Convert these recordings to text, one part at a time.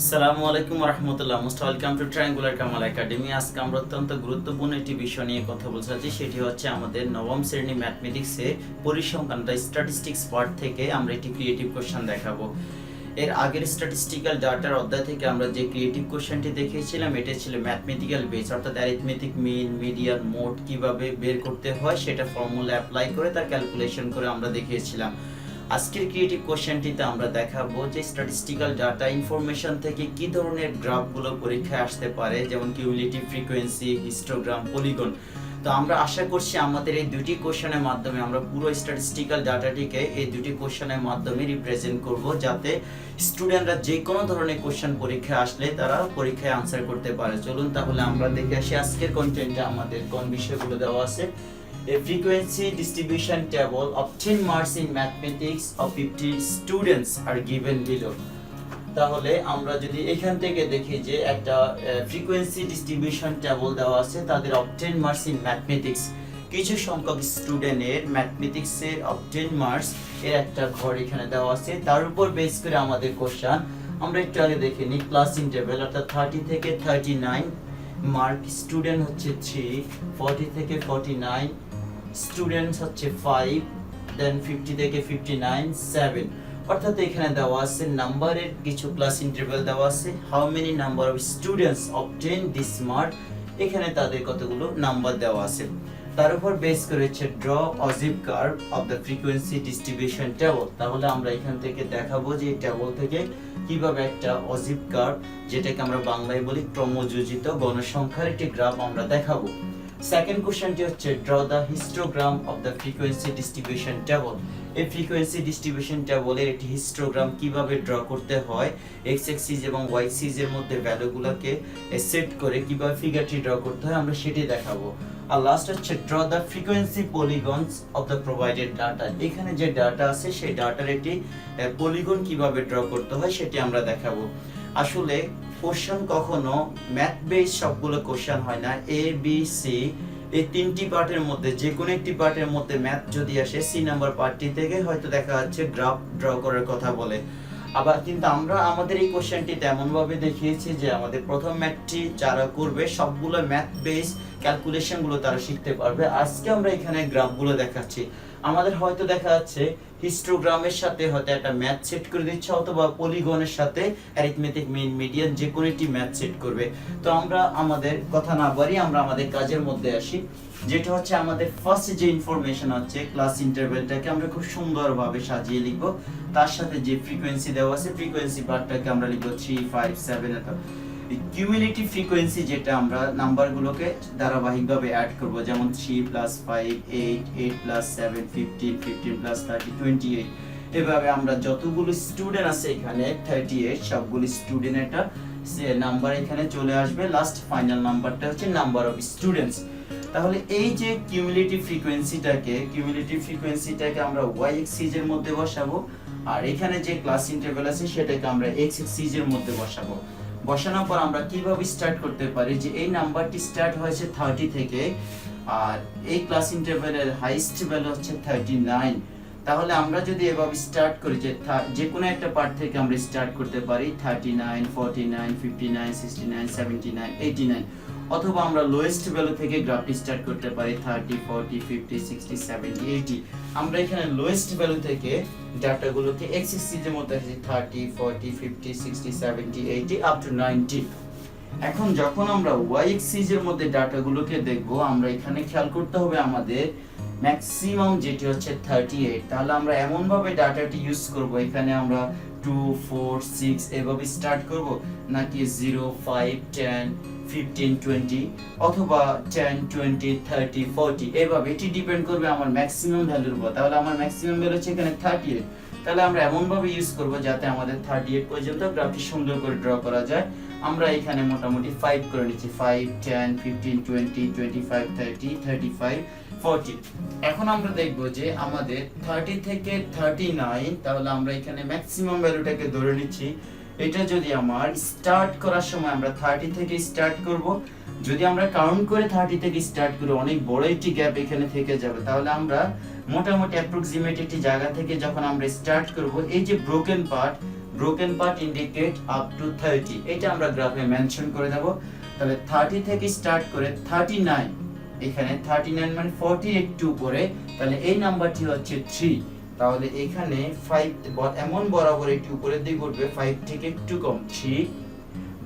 আসসালামু আলাইকুম ওয়া রাহমাতুল্লাহ। Most welcome to triangular Kamal academy. আজকে আমরা অত্যন্ত গুরুত্বপূর্ণ একটি বিষয় নিয়ে কথা বলতে যাচ্ছি, সেটি হচ্ছে আমাদের নবম শ্রেণী ম্যাথমেটিক্সে পরিসংখ্যান বা স্ট্যাটিস্টিক্স পার্ট থেকে আমরা একটি ক্রিয়েটিভ কোশ্চেন দেখাবো। এর আগের স্ট্যাটিস্টিক্যাল ডাটার অধ্যায় থেকে আমরা যে ক্রিয়েটিভ কোশ্চেনটি দেখিয়েছিলাম, এটা ছিল ম্যাথমেটিক্যাল বেস, অর্থাৎ অ্যারিথমেটিক মিন, মিডিয়ান, মোড কিভাবে বের করতে হয় সেটা ফর্মুলা অ্যাপ্লাই করে তার ক্যালকুলেশন করে আমরা দেখিয়েছিলাম। আজকের ক্রিয়েটিভ কোশ্চেনটিতে আমরা দেখাবো যে স্ট্যাটিস্টিক্যাল ডাটা ইনফরমেশন থেকে কি ধরনের গ্রাফগুলো পরীক্ষায় আসতে পারে, যেমন কিউমুলেটিভ ফ্রিকোয়েন্সি, হিস্টোগ্রাম, পলিগন। তো আমরা আশা করছি আমাদের এই দুটি কোশ্চেনের মাধ্যমে আমরা পুরো স্ট্যাটিস্টিক্যাল ডাটাটিকে এই দুটি কোশ্চেনের মাধ্যমে রিপ্রেজেন্ট করব, যাতে স্টুডেন্টরা যে কোনো ধরনের কোশ্চেন পরীক্ষায় আসলে তারা পরীক্ষায় আনসার করতে পারে। চলুন তাহলে আমরা দেখে আসি আজকের কন্টেন্টে আমাদের কোন বিষয়গুলো দেওয়া আছে। A frequency distribution table of 10 marks in mathematics of 50 students are given below. তাহলে আমরা যদি এখান থেকে দেখি যে একটা ফ্রিকোয়েন্সি ডিস্ট্রিবিউশন টেবল দেওয়া আছে তাদের অফ 10 মার্কস ইন ম্যাথমেটিক্স, কিছু সংখ্যক স্টুডেন্টের ম্যাথমেটিক্সের অফ 10 মার্কস এর একটা ঘর এখানে দেওয়া আছে। তার উপর বেস করে আমাদের কোশ্চেন আমরা একটু আগে দেখে নিই। ক্লাস ইন্টারভ্যাল অর্থাৎ 30 থেকে 39 মার্ক, স্টুডেন্ট হচ্ছে 3, 40 থেকে 49 স্টুডেন্টস হচ্ছে 5, দেন 50 থেকে 59 7। অর্থাৎ এখানে দেওয়া আছে নাম্বারের কিছু ক্লাস ইন্টারভ্যাল দেওয়া আছে, how many number of students obtain this mark, এখানে তাদের কতগুলো নাম্বার দেওয়া আছে। তার উপর বেস করে হচ্ছে draw ogive curve of the frequency distribution table. তাহলে আমরা এখান থেকে দেখাবো যে এই টেবল থেকে কিভাবে একটা অজিভ কার্ভ, যেটাকে আমরা বাংলায় বলি ক্রমযোজিত গণসংখ্যার একটি গ্রাফ আমরা দেখাবো। সেকেন্ড কোশ্চেনটি হচ্ছে draw the histogram of the frequency distribution table. এই ফ্রিকোয়েন্সি ডিস্ট্রিবিউশন টেবলের একটি হিস্টোগ্রাম কিভাবে ড্র করতে হয়, এক্স অ্যাক্সিস এবং ওয়াই অ্যাক্সিস এর মধ্যে ভ্যালুগুলোকে সেট করে কিভাবে ফিগারটি ড্র করতে হয় আমরা সেটি দেখাবো। আর লাস্ট হচ্ছে draw the frequency polygons of the provided data. এখানে যে ডাটা আছে সেই ডাটার একটি পলিগন কিভাবে ড্র করতে হয় সেটি আমরা দেখাবো। আসলে কোশ্চেন কখনো ম্যাথ বেস সবগুলো কোশ্চেন হয় না। এ বি সি এই তিনটি পার্টের মধ্যে যে কোনো একটি পার্টের মধ্যে ম্যাথ যদি আসে, সি নাম্বার পার্টটি থেকে হয়তো দেখা যাচ্ছে গ্রাফ ড্র করার কথা বলে। আবার কিন্তু আমরা আমাদের এই কোশ্চেনটি তেমন ভাবে দেখিয়েছি যে আমাদের প্রথম ম্যাথটি যারা করবে সবগুলো ম্যাথ বেস ক্যালকুলেশন গুলো তারা শিখতে পারবে। আজকে আমরা এখানে গ্রাফগুলো দেখাচ্ছি। আমাদের হয়তো দেখা যাচ্ছে হিস্টোগ্রামের সাথে হয়তো একটা ম্যাথ সেট করে দিচ্ছে, অথবা পলিগনের সাথে অ্যারিথমেটিক মিন, মিডিয়ান যে কোনো একটি ম্যাথ সেট করবে। তো আমরা আমাদের কথা না বাড়িয়ে আমরা আমাদের কাজের মধ্যে আসি, যেটা হচ্ছে আমাদের ফার্স্ট যে ইনফরমেশন হচ্ছে ক্লাস ইন্টারভ্যালটাকে আমরা খুব সুন্দরভাবে সাজিয়ে লিখব। তার সাথে যে ফ্রিকোয়েন্সি দেওয়া আছে ফ্রিকোয়েন্সি পার্টটাকে আমরা লিখব 3, 5, 7 এত। কিউমুলেটিভ ফ্রিকোয়েন্সি যেটা আমরা নাম্বারগুলোকে ধারাবাহিকভাবে অ্যাড করব, যেমন 3 + 5 8, 8 + 7 15, 15 + 30 28। এভাবে আমরা যতগুলো স্টুডেন্ট আছে এখানে 38 সবগুলো স্টুডেন্টের নাম্বার এখানে চলে আসবে। লাস্ট ফাইনাল নাম্বারটা হচ্ছে নাম্বার অফ স্টুডেন্টস। তাহলে এই যে কিউমুলেটিভ ফ্রিকোয়েন্সিটাকে আমরা ওয়াই অ্যাক্সিস এর মধ্যে বসাবো, আর এখানে যে ক্লাস ইন্টারভ্যাল আছে সেটাকে আমরা এক্স অ্যাক্সিস এর মধ্যে বসাবো। বসানোর পর আমরা কিভাবে স্টার্ট করতে পারি যে এই নাম্বারটি স্টার্ট হয়েছে 30 থেকে, আর এই ক্লাস ইন্টারভ্যালের হাইয়েস্ট ভ্যালু হচ্ছে 39। তাহলে আমরা যদি এভাবে স্টার্ট করি যে কোনো একটা পার্ট থেকে আমরা স্টার্ট করতে পারি 39, 49, 59, 69, 79, 89, অথবা আমরা লোয়েস্ট ভ্যালু থেকে গ্রাফটি স্টার্ট করতে পারি 30, 40, 50, 60, 70, 80। আমরা এখানে লোয়েস্ট ভ্যালু থেকে ডাটাগুলোকে এক্স অ্যাক্সিস এর মধ্যে আছে 30, 40, 50, 60, 70, 80 আপ টু 90। এখন যখন আমরা ওয়াই অ্যাক্সিস এর মধ্যে ডাটাগুলোকে দেখব, আমরা এখানে খেয়াল করতে হবে আমাদের ম্যাক্সিমাম যেটি হচ্ছে 38। তাহলে আমরা এমন ভাবে ডাটাটি ইউজ করব, এখানে আমরা 2, 4, 6 এভাবে স্টার্ট করব, নাকি 0, 5, 10, 15, 20 অথবা 10, 20, 30, 40 এভাবে। এটি ডিপেন্ড করবে আমার ম্যাক্সিমাম ভ্যালুর উপর। তাহলে আমার ম্যাক্সিমাম ভ্যালু হচ্ছে এখানে 38। তাহলে আমরা এমন ভাবে ইউজ করব যাতে আমাদের 38 পর্যন্ত গ্রাফটি সুন্দর করে ড্র করা যায়। আমরা এখানে মোটামুটি 5 করে নিচ্ছি, 5, 10, 15, 20, 25, 30, 35, 40। এখন আমরা দেখব যে আমাদের 30 থেকে 39, তাহলে আমরা এখানে ম্যাক্সিমাম ভ্যালুটাকে ধরে নিচ্ছি। এটা যদি আমার স্টার্ট করার সময় আমরা 30 থেকে স্টার্ট করব, যদি আমরা কাউন্ট করে 30 থেকে স্টার্ট করি অনেক বড় একটি গ্যাপ এখানে থেকে যাবে। তাহলে আমরা মোটামুটি অ্যাপ্রক্সিমেট একটি জায়গা থেকে যখন আমরা স্টার্ট করব, এই যে broken part broken part indicate up to 30, এটা আমরা গ্রাফে মেনশন করে দেব। তাহলে 30 থেকে স্টার্ট করে 39, এখানে 39 মানে 40 একটু উপরে, তাহলে এই নাম্বারটি হচ্ছে 3। তাহলে এখানে 5 এমন বরাবর একটু উপরের দিকে উঠবে, 5 থেকে একটু কম 3।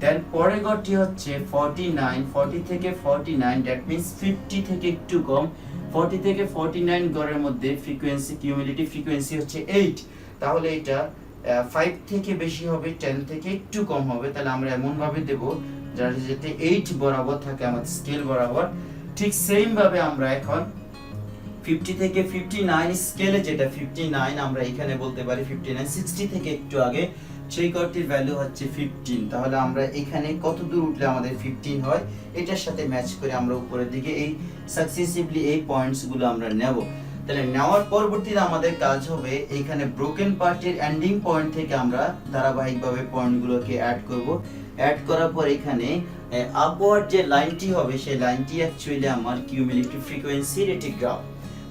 দেন পরের ঘরটি হচ্ছে 49, 40 থেকে 49, দ্যাট মিন্স 50 থেকে একটু কম। 40 থেকে 49 ঘরের মধ্যে ফ্রিকোয়েন্সি, কিউমুলেটিভ ফ্রিকোয়েন্সি হচ্ছে 8, তাহলে এটা 5 থেকে বেশি হবে, 10 থেকে একটু কম হবে। তাহলে আমরা এমন ভাবে দেব যাতে 8 বরাবর থাকে আমাদের স্কেল বরাবর। ঠিক সেম ভাবে আমরা এখন 50 থেকে 59 স্কেলে, যেটা 59 আমরা এখানে বলতে পারি 59, 60 থেকে একটু আগে সেই ঘরটির ভ্যালু হচ্ছে 15। তাহলে আমরা এখানে কত দূর উঠলে আমাদের 15 হয়, এটার সাথে ম্যাচ করে আমরা উপরের দিকে এই সাকসেসিভলি এই পয়েন্টস গুলো আমরা নেব। তাহলে নেওয়ার পরবর্তীতে আমাদের কাজ হবে এখানে ব্রোকেন পার্টের এন্ডিং পয়েন্ট থেকে আমরা ধারাবাহিকভাবে পয়েন্টগুলোকে অ্যাড করব। অ্যাড করার পর এখানে আপওয়ার্ড যে লাইনটি হবে সেই লাইনটি অ্যাকচুয়ালি আমার কিউমুলেটিভ ফ্রিকোয়েন্সির একটি গ্রাফ।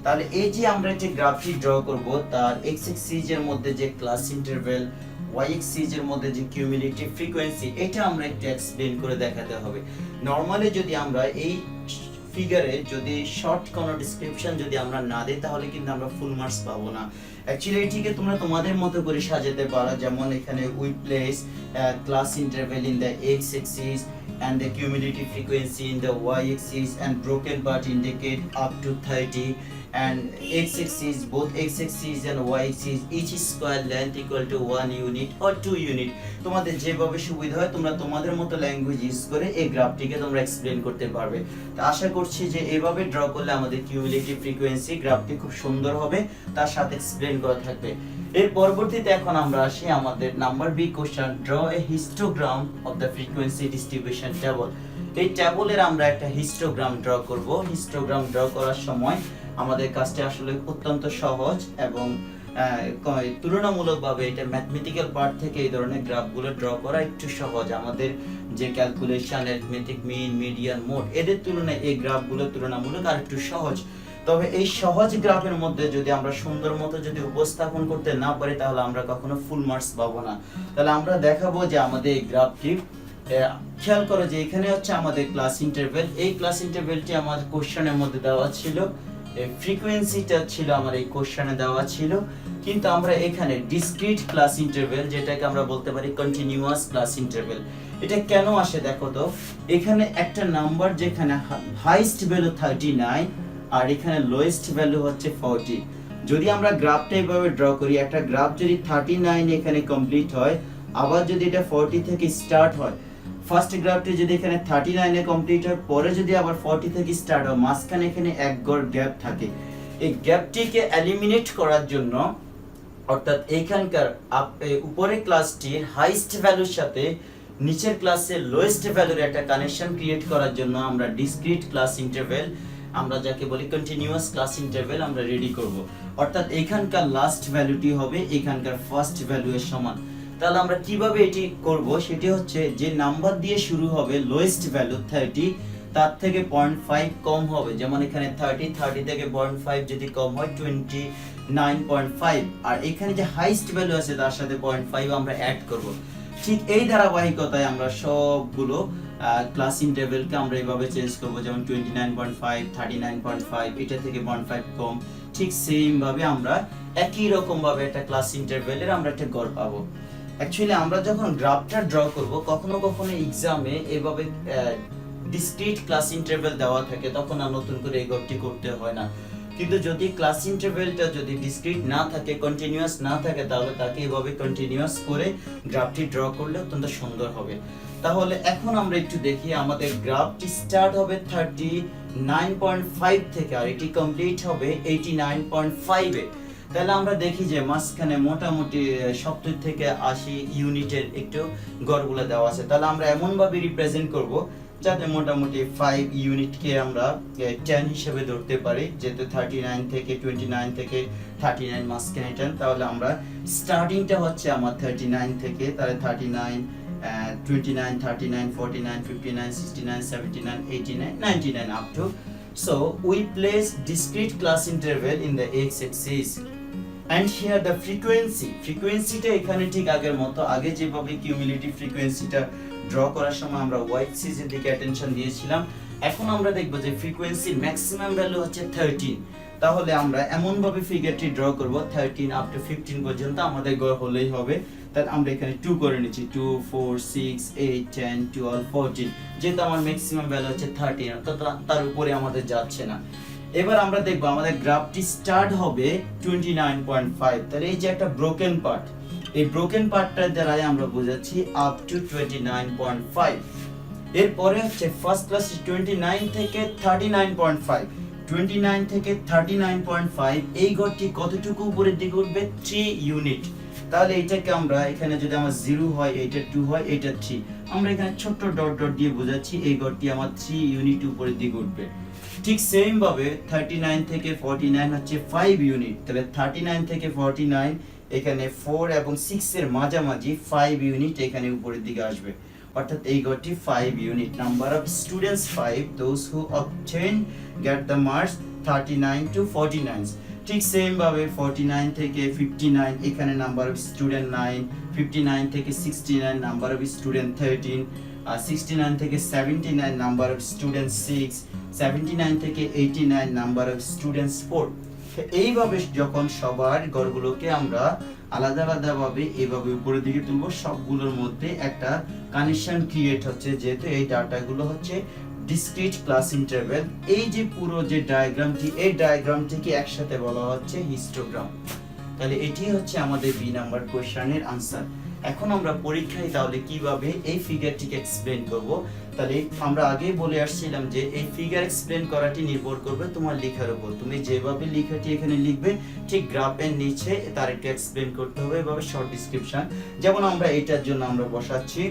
তাহলে এই যে আমরা যে গ্রাফটি ড্র করব তার এক্স এক্সিস এর মধ্যে যে ক্লাস ইন্টারভ্যাল, ওয়াই এক্সিস এর মধ্যে যে কিউমুলেটিভ ফ্রিকোয়েন্সি, এটা আমরা একটু এক্সপ্লেইন করে দেখাতে হবে। নরমালি যদি আমরা এই ফিগারে যদি শর্ট কোনো ডেসক্রিপশন যদি আমরা না দিই তাহলে কিন্তু আমরা ফুল মার্কস পাবো না। অ্যাকচুয়ালি এটিকে তোমরা তোমাদের মতো করে সাজাতে পারো, যেমন এখানে we place class interval in the x axis and the cumulative frequency in the y-axis and broken part indicate up to 30, and x-axis, both x-axis and y-axis, each square length equal to 1 unit or 2 unit। তোমাদের যেভাবে সুবিধা হয় তোমরা তোমাদের মতো language use করে এই গ্রাফটিকে তোমরা এক্সপ্লেন করতে পারবে। তো আশা করছি যে এভাবে ড্র করলে আমাদের কিউমুলেটিভ ফ্রিকোয়েন্সি গ্রাফটি খুব সুন্দর হবে, তার সাথে এক্সপ্লেন করা থাকবে। এর পরবর্তীতে এখন আমরা আসি আমাদের number B question, draw a histogram of the frequency distribution table. এই টেবলের আমরা একটা হিস্টোগ্রাম ড্র করব। হিস্টোগ্রাম ড্র করার সময় আমাদের কাজটা আসলে অত্যন্ত সহজ এবং তুলনামূলকভাবে এটা ম্যাথমেটিক্যাল পার্ট থেকে এই ধরনের গ্রাফগুলো ড্র করা একটু সহজ। আমাদের যে ক্যালকুলেশন, অ্যারিথমেটিক, মিন, মিডিয়ান, মোড, এদের তুলনায় এই গ্রাফগুলো তুলনামূলক আর একটু সহজ। তবে এই সহজ গ্রাফের মধ্যে যদি আমরা সুন্দর মতো যদি উপস্থাপন করতে না পারি তাহলে আমরা কখনো ফুল মার্কস পাবো না। তাহলে আমরা দেখাবো যে আমাদের এই গ্রাফটি, খেয়াল করো যে এখানে হচ্ছে আমাদের ক্লাস ইন্টারভ্যাল। এই ক্লাস ইন্টারভ্যালটি আমার কোশ্চেনের মধ্যে দেওয়া ছিল, ফ্রিকোয়েন্সিটা ছিল আমার এই কোশ্চেনে দেওয়া ছিল, কিন্তু আমরা এখানে ডিসক্রিট ক্লাস ইন্টারভ্যাল, যেটাকে আমরা বলতে পারি কন্টিনিউয়াস ক্লাস ইন্টারভ্যাল, এটা কেন আসে দেখো তো। এখানে একটা নাম্বার যেখানে হাইয়েস্ট ভ্যালু 39 আর এখানে লোয়েস্ট ভ্যালু হচ্ছে 40। যদি আমরা গ্রাফটা এইভাবে ড্র করি, একটা গ্রাফ যদি 39 এখানে কমপ্লিট হয়, আবার যদি এটা 40 থেকে স্টার্ট হয়, ফার্স্ট গ্রাফটি যদি এখানে 39 এ কমপ্লিট হয়, পরে যদি আবার 40 থেকে স্টার্ট হয়, মাঝখানে এখানে এক গড় গ্যাপ থাকে। এই গ্যাপটিকে এলিমিনেট করার জন্য, অর্থাৎ এইখানকার উপরের ক্লাসটির হাইয়েস্ট ভ্যালুর সাথে নিচের ক্লাসের লোয়েস্ট ভ্যালুর একটা কানেকশন ক্রিয়েট করার জন্য আমরা ডিসক্রিট ক্লাস ইন্টারভ্যাল, আমরা যাকে বলি কন্টিনিউয়াস ক্লাস ইন্টারভ্যাল, আমরা রেডি করব। অর্থাৎ এখানকার লাস্ট ভ্যালুটি হবে এখানকার ফার্স্ট ভ্যালু এর সমান। তাহলে আমরা কিভাবে এটি করব, সেটি হচ্ছে যে নাম্বার দিয়ে শুরু হবে লোয়েস্ট ভ্যালু 30, তার থেকে 0.5 কম হবে। যেমন এখানে 30 থেকে 0.5 যদি কম হয় 29.5, আর এখানে যে হাইয়েস্ট ভ্যালু আছে তার সাথে 0.5 আমরা অ্যাড করব। ঠিক এই ধারাবাহিকতায় আমরা সবগুলো ক্লাস ইন্টারভ্যালকে আমরা এইভাবে চেঞ্জ করব, যেমন 29.5, 39.5, এটা থেকে 0.5 কম। ঠিক সেম ভাবে আমরা একই রকম ভাবে একটা ক্লাস ইন্টারভ্যালের আমরা একটা গড় পাবো। অ্যাকচুয়ালি আমরা যখন গ্রাফটা ড্র করব, কখনো কখনো এক্সামে এভাবে ডিসক্রিট ক্লাস ইন্টারভ্যাল দেওয়া থাকে, তখন আর নতুন করে এই গড়টি করতে হয় না। কিন্তু যদি ক্লাস ইন্টারভ্যালটা যদি ডিসক্রিট না থাকে, কন্টিনিউয়াস না থাকে, তাহলে তাকে এভাবে কন্টিনিউয়াস করে গ্রাফটি ড্র করলে অত্যন্ত সুন্দর হবে। তাহলে এখন আমরা একটু দেখি, আমাদের গ্রাফটি স্টার্ট হবে 39.5 থেকে আর এটি কমপ্লিট হবে 89.5 এ। তাহলে আমরা দেখি যে মাঝখানে মোটামুটি 70 থেকে 80 ইউনিটের একটু গড়গুলো দেওয়া আছে। তাহলে আমরা এমন ভাবে রিপ্রেজেন্ট করব যাতে মোটামুটি 5 ইউনিটকে আমরা 10 হিসেবে ধরতে পারি, যেহেতু 39 থেকে 29 থেকে 39 মাঝখানে 10। তাহলে আমরা স্টার্টিংটা হচ্ছে আমার 39 থেকে, তাহলে 39, 29, 39, 49, 59, 69, 79, 89, 99 up to. So we place discrete class interval in the x-axis and here the frequency টা এখানে ঠিক আগের মতো আগে যেভাবে কিউমুলেটিভ ফ্রিকোয়েন্সিটা ড্র করার সময় আমরা ওয়াই এক্সিস এর দিকে অ্যাটেনশন দিয়েছিলাম, এখন আমরা দেখব যে ফ্রিকোয়েন্সির ম্যাক্সিমাম ভ্যালু হচ্ছে 13। তাহলে আমরা এমন ভাবে ফিগারটি ড্র করব 13 আপ টু 15 পর্যন্ত আমাদের গড় হলেই হবে। তাহলে আমরা এখানে 2 করে নিচ্ছি, 2 4 6 8 10 12 14, যেহেতু আমার ম্যাক্সিমাম ভ্যালু হচ্ছে 13 অর্থাৎ তার উপরে আমাদের যাচ্ছে না। এবার আমরা দেখব আমাদের গ্রাফটি স্টার্ট হবে 29.5। তাহলে এই যে একটা ব্রোকেন পার্ট, এই ব্রোকেন পার্টটার দ্বারাই আমরা বোঝাচ্ছি আপ টু 29.5। এরপরে হচ্ছে ফার্স্ট ক্লাস 29 থেকে 39.5, 29 থেকে 39.5 এই ঘরটি কতটুকু উপরের দিকে উঠবে? 3 ইউনিট। তাহলে এটাকে আমরা এখানে যদি আমার 0 হয়, এটা 2 হয়, এটা 3, আমরা এখানে ছোট ডট ডট দিয়ে বোঝাচ্ছি এই ঘরটি আমার 3 ইউনিট উপরের দিকে উঠবে। ঠিক সেম ভাবে 39 থেকে 49 হচ্ছে 5 ইউনিট। তাহলে 39 থেকে 49 এখানে 4 এবং 6 এর মাঝামাঝি 5 ইউনিট এখানে উপরের দিকে আসবে, অর্থাৎ এই ঘরটি 5 unit. Number of students 5, those who obtain get the marks 39 to 49। ঠিক সেম ভাবে 49 থেকে 59 এখানে নাম্বার অফ স্টুডেন্ট 9, 59 থেকে 69 নাম্বার অফ স্টুডেন্ট 13, 69 থেকে 79 নাম্বার অফ স্টুডেন্ট 6, 79 থেকে 89 নাম্বার অফ স্টুডেন্টস 4। এইভাবে যখন সবার গড়গুলোকে আমরা আলাদা আলাদা ভাবে এইভাবে উপরের দিকে তুলবো, সবগুলোর মধ্যে একটা কানেকশন ক্রিয়েট হচ্ছে, যেহেতু এই ডাটাগুলো হচ্ছে ডিসক্রিট ক্লাস ইন্টারভ্যাল। এই যে পুরো যে ডায়াগ্রামটি, এই ডায়াগ্রামটিকে একসাথে বলা হচ্ছে হিস্টোগ্রাম। তাহলে এটি হচ্ছে আমাদের বি নাম্বার কোশ্চেনের আনসার। এখন আমরা পরীক্ষায় তাহলে কিভাবে এই ফিগারটিকে এক্সপ্লেন করব, তাহলে আমরা আগেই বলে আসছিলাম যে এই ফিগার এক্সপ্লেন করাটি নির্ভর করবে তোমার লেখার উপর। তুমি যেভাবে লেখাটি এখানে লিখবে ঠিক গ্রাফের নিচে তার একটা এক্সপ্লেন করতে হবে, এভাবে শর্ট ডেসক্রিপশন। যেমন আমরা এটার জন্য আমরা বসাচ্ছি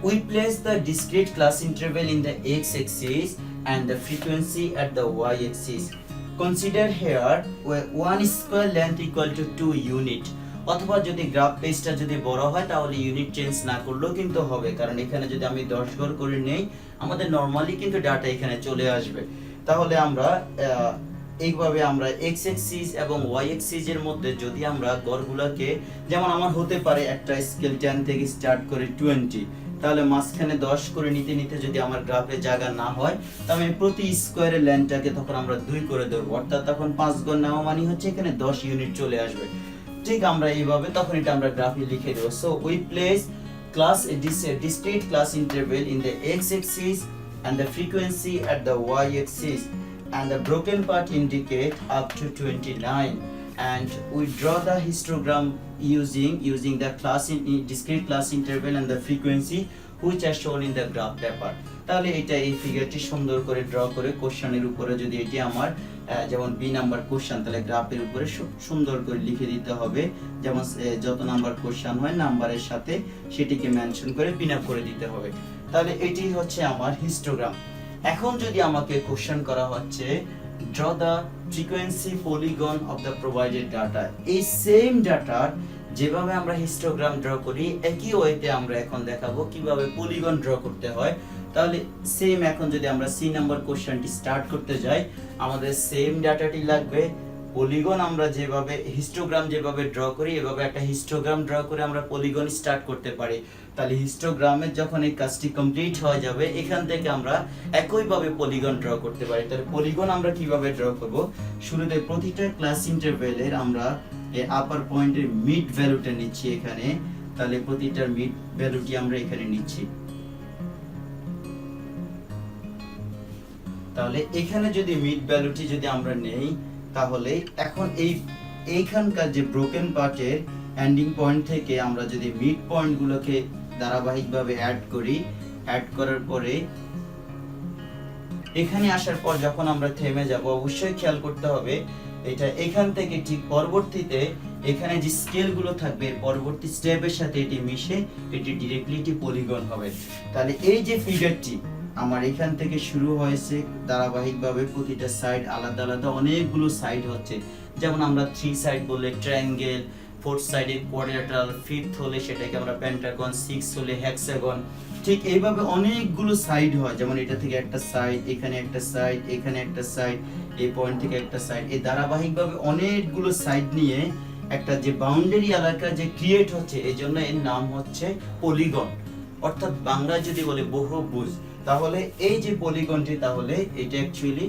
we place the discrete class interval in the x-axis and the frequency at the y-axis. Consider here 1 square length equal to 2 unit। অথবা যদি গ্রাফ পেজটা যদি বড় হয় তাহলে ইউনিট চেঞ্জ না করলেও কিন্তু হবে, কারণ এখানে যদি আমি 10 ঘর করে নেই আমাদের নরমালি কিন্তু ডাটা এখানে চলে আসবে। তাহলে আমরা এইভাবে আমরা এক্স এক্সিস এবং ওয়াই এক্সিস এর মধ্যে যদি আমরা গড়গুলোকে, যেমন আমার হতে পারে একটা স্কেল 10 থেকে স্টার্ট করে 20, তাহলে মাঝখানে 10 করে নিতে নিতে যদি আমার গ্রাফে জায়গা না হয় তাহলে আমি প্রতি স্কয়ারের লেন্থটাকে তখন আমরা 2 করে দেব, অর্থাৎ তখন 5 ঘর নেওয়া মানে হচ্ছে এখানে 10 ইউনিট চলে আসবে। ঠিক আমরা এইভাবে তখন এটা আমরা গ্রাফে লিখে দেব। So we place class discrete class interval in the x-axis and the frequency at the y-axis, and the broken part indicate up to 29, and we draw the histogram using the discrete class interval and the frequency which are shown in the graph paper. তাহলে এটা এই ফিগারটি সুন্দর করে draw করে কোশ্চেনের উপরে যদি এটি আমার যেমন বি নাম্বার কোশ্চেন, তাহলে গ্রাফের উপরে সুন্দর করে লিখে দিতে হবে, যেমন যত নাম্বার কোশ্চেন হয় নাম্বারের সাথে সেটিকে মেনশন করে পিন আপ করে দিতে হবে। তাহলে এটি হচ্ছে আমার হিস্টোগ্রাম। এখন যদি আমাকে কোশ্চেন করা হচ্ছে draw the frequency polygon of the provided data, এই সেম ডাটার যেভাবে আমরা হিস্টোগ্রাম ড্র করি একই ওয়েতে আমরা এখন দেখাবো কিভাবে পলিগন ড্র করতে হয়। তাহলে সেম এখন যদি আমরা সি নাম্বার কোশ্চেনটি স্টার্ট করতে যাই, আমাদের সেম ডাটাটি লাগবে। পলিগন আমরা যেভাবে হিস্টোগ্রাম যেভাবে ড্র করি এভাবে একটা হিস্টোগ্রাম ড্র করে আমরা পলিগন স্টার্ট করতে পারি। তাহলে হিস্টোগ্রামের যখন এই কাজটি কমপ্লিট হয়ে যাবে এখান থেকে আমরা একইভাবে পলিগন ড্র করতে পারি। তাহলে পলিগন আমরা কিভাবে ড্র করব, শুরুতে প্রতিটা ক্লাস ইন্টারভ্যালের আমরা এই আপার পয়েন্টের মিড ভ্যালুটা নিচ্ছি এখানে। তাহলে প্রতিটার মিড ভ্যালুটি আমরা এখানে নিচ্ছি। তাহলে এখানে যদি মিড ভ্যালুটি যদি আমরা নেই তাহলে এখন এইখানকার যে ব্রোকেন পার্টের এন্ডিং পয়েন্ট থেকে আমরা যদি মিড পয়েন্টগুলোকে ধারাবাহিকভাবে অ্যাড করি, অ্যাড করার পরে এখানে আসার পর যখন আমরা থেমে যাব অবশ্যই খেয়াল করতে হবে এটা এখান থেকে ঠিক পরবর্তীতে এখানে যে স্কেলগুলো থাকবে পরবর্তী স্টেপের সাথে এটি মিশে এটি ডিরেক্টলি পলিগন হবে। তাহলে এই যে ফিগারটি আমার এখান থেকে শুরু হয়েছে ধারাবাহিকভাবে প্রতিটা সাইড আলাদা আলাদা অনেকগুলো সাইড হচ্ছে, যেমন আমরা 3 সাইড বললে ট্রায়াঙ্গেল, 4th সাইডে কোয়াড্রিল্যাটারাল, 5th হলে সেটাকে আমরা পেন্টাগন, 6 হলে হেক্সাগন। ঠিক এইভাবে অনেকগুলো সাইড হয়, যেমন এটা থেকে একটা সাইড, এখানে একটা সাইড, এখানে একটা সাইড, এই পয়েন্ট থেকে একটা সাইড, এই ধারাবাহিকভাবে অনেকগুলো সাইড নিয়ে একটা যে বাউন্ডারি এলাকা যে ক্রিয়েট হচ্ছে, এই জন্য এর নাম হচ্ছে পলিগন। অর্থাৎ বাংলায় যদি বলে বহুভুজ, তাহলে এই যে পলিগনটি, তাহলে এটা অ্যাকচুয়ালি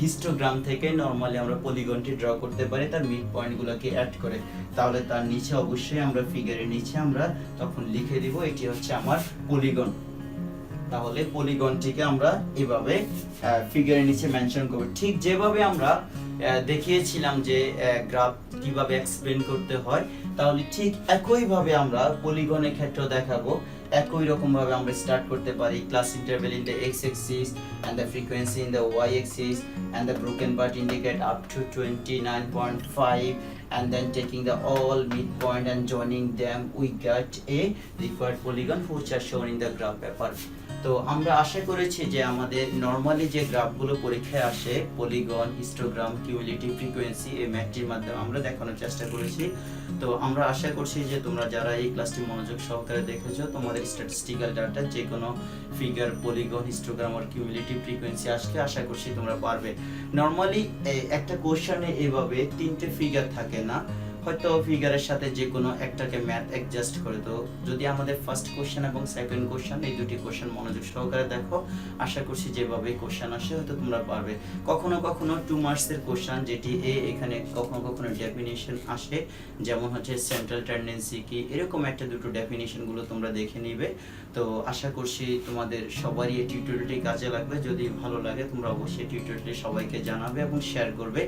হিস্টোগ্রাম থেকে নরমালি আমরা পলিগনটি ড্র করতে পারি তার মিড পয়েন্টগুলোকে অ্যাড করে। তাহলে তার নিচে অবশ্যই আমরা ফিগারের নিচে আমরা তখন লিখে দিব এটি হচ্ছে আমার পলিগন। তাহলে পলিগনটিকে আমরা এভাবে ফিগারের নিচে মেনশন করব। ঠিক যেভাবে আমরা দেখিয়েছিলাম যে গ্রাফ কিভাবে এক্সপ্লেন করতে হয়, তাহলে ঠিক একইভাবে আমরা পলিগনের ক্ষেত্রেও দেখাবো। একই রকম ভাবে আমরা স্টার্ট করতে পারি, class interval in the x axis and the frequency in the y axis and the broken part indicate up to 29.5, and then taking the all midpoint and joining them we get a required polygon which are shown in the graph paper. তো আমরা আশা করেছি যে আমাদের normally যে গ্রাফগুলো পরীক্ষায় আসে, polygon, histogram, cumulative frequency, এই ম্যাথটির মাধ্যমে আমরা দেখানোর চেষ্টা করেছি। তো আমরা আশা করছি যে তোমরা যারা এই ক্লাসটি মনোযোগ সহকারে দেখেছো, তোমাদের স্ট্যাটিস্টিক্যাল ডাটা যে কোনো ফিগার, পলিগন, হিস্টোগ্রাম আর কিউমুলেটিভ ফ্রিকোয়েন্সি আসলে আশা করছি তোমরা পারবে। নরমালি একটা কোশ্চেনে এভাবে তিনটে ফিগার থাকে না, হয়তো ফিগারের সাথে যে কোনো একটাকে ম্যাথ অ্যাডজাস্ট করে। তো যদি আমাদের ফার্স্ট কোশ্চেন এবং সেকেন্ড কোশ্চেন, এই দুটি কোশ্চেন মনোযোগ সহকারে দেখো, আশা করছি যেভাবে কোশ্চেন আসে হয়তো তোমরা পারবে। কখনো কখনো 2 মার্কসের কোশ্চেন, যেটি এখানে কখনো কখনো ডেফিনিশন আসে, যেমন হচ্ছে সেন্ট্রাল টেন্ডেন্সি কি, এরকম একটা দুটো ডেফিনিশনগুলো তোমরা দেখে নিবে। তো আশা করছি তোমাদের সবারই এই টিউটোরিয়ালটি কাজে লাগবে। যদি ভালো লাগে তোমরা অবশ্যই টিউটোরিয়ালটি সবাইকে জানাবে এবং শেয়ার করবে।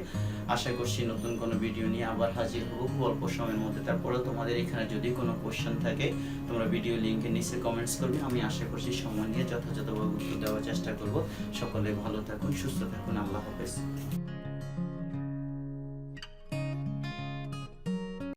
আশা করছি নতুন কোনো ভিডিও নিয়ে আবার হাজির হব খুব অল্প সময়ের মধ্যে। তারপরেও তোমাদের এখানে যদি কোনো কোশ্চেন থাকে তোমরা ভিডিও লিংকের নিচে কমেন্টস করবে, আমি আশা করছি সময় নিয়ে যথাযথভাবে উত্তর দেওয়ার চেষ্টা করব। সকলে ভালো থাকুন, সুস্থ থাকুন, আল্লাহ হাফেজ।